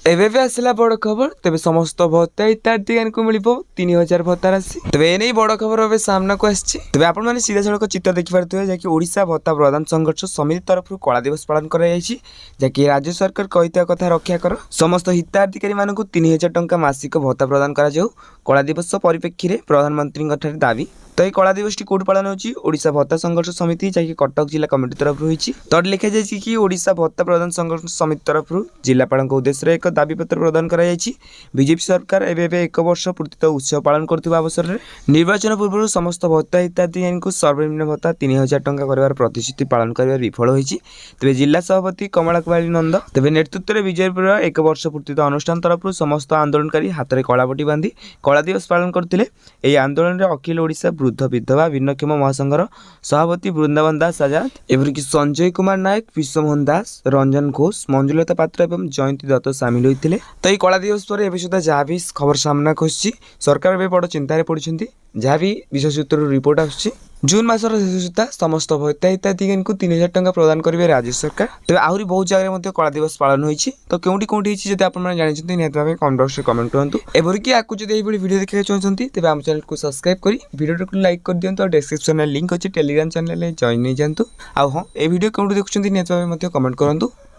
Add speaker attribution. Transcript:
Speaker 1: एबे भी आसला बड़ खबर तेबे समस्त भत्ता हितार्थी को मिल 3000 भत्ता राशि तेबे एने बड़ खबर एबे सामना को आछि। तेबे आपण माने सीधा सड़क चित्र देखि पारथुवे जे कि ओडिशा भत्ता प्रदान संघर्ष समिति तरफ कला दिवस पालन करा जायछि जे कि राज्य सरकार कहिता कथा रक्षा कर समस्त हिताधिकारी मानकु 3000 टंका मासिक भत्ता प्रदान करा जाऊ कला दिवस परिप्रेक्षी रे प्रधानमंत्री ठारे दाबी। तो ये कला दिवस कोड पालन होची ओडिशा भत्ता संघर्ष समिति जाकि कटक जिला कमिटी तरफ होईची तड लिखा जायछि कि ओडिशा भत्ता प्रदान संघर्ष समिति तरफ जिलापाल उद्देश्य एक दाबी पत्र प्रदान करा जायछि। बीजेपी सरकार एबे 1 वर्ष पूर्ति उत्सव पालन करथिबा अवसर रे निर्वाचन पूर्व समस्त भत्ता हिताधिकारी को सर्वनिम्न भत्ता 3000 टंका करबार प्रतिश्रुति पालन करबार विफल होईची। तबे जिला सभापति कमला कुमारी नंद तबे नेतृत्व रे विजयपुर 1 वर्ष पूर्ति अनुष्ठान तरफ समस्त आंदोलनकारी हाथ में कलापटी बांधी कला दिवस पालन करथिले। एई आंदोलन रे अखिल ओडिशा वृद्ध विधवा भिन्नक्षम महासंघर सभापति वृंदावन दास आजाद एवं संजय कुमार नायक विश्वमोहन दास रंजन घोष मंजुलता पात्र एवं जयंती दत्त सामिल होते। तो ये कला दिवस पर एवं सुधा जहाँ भी खबर सामना खोसी सरकार भी बड़ चिंतार पड़ती जहाँ भी विशेष सूत्र रिपोर्ट आसुच्छी जून मासर शेष सुधा समस्त भत्ता हिताधिकारी को 3000 टंका प्रदान करेंगे राज्य सरकार। तेज आहरी बहुत जगह कला दिवस पालन होती तो कौटी कौटी जब आप जानते निहत भाव कमेंट बॉक्स में कमेंट करूँ एवरिक आपको जब वीडियो देखा चाहते तेज आम चैनल को सब्सक्राइब कर वीडियो को लाइक कर दिखाँ और डिस्क्रिप्शन में लिंक अच्छी टेलीग्राम चैनल जॉइन नहीं जातु। हाँ ये वीडियो कौटी देखुं निहत भाव कमेंट करूँ।